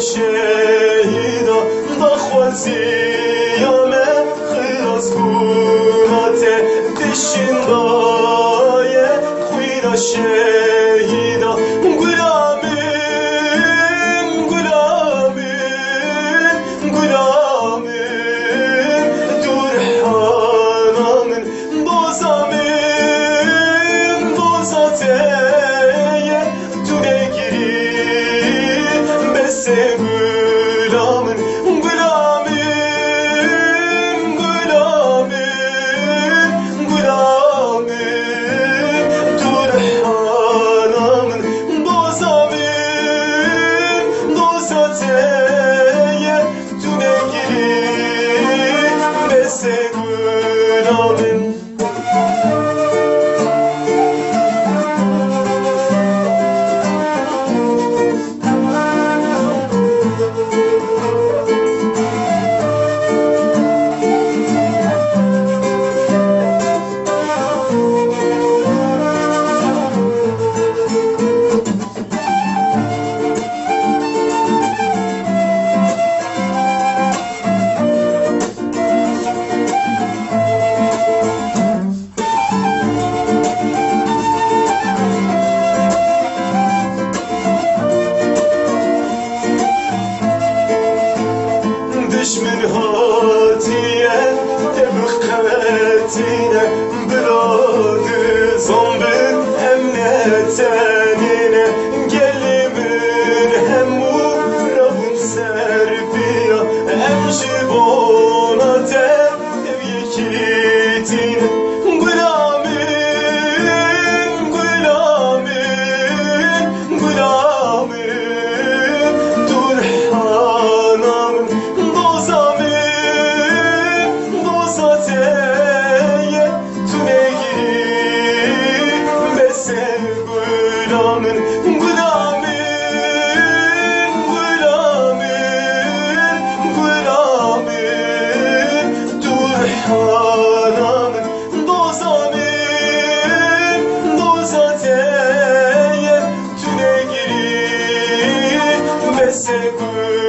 شهیدا دخوازی یامه خیراز کوناته دشین دایه خویرا شهیدا گلامین گلامین گلامین دور حانامن دوزامین دوزاته Gülamın, gülamın, gülamın, gülamın Dur hanamın, dozamın, dozateye Tüne girin, bese gülamın Düşmün hatiye tebukatine Biradı zombin emnetenine Gelimin hem uğrabın serpiya Hem jibonate ev yekitine Gülamin, gülamin, gülamin Dur hanamın Gülamın, gülamın, gülamın, gülamın Dur hanamın, dozamın, dozateye Tüne girin, bese gülamın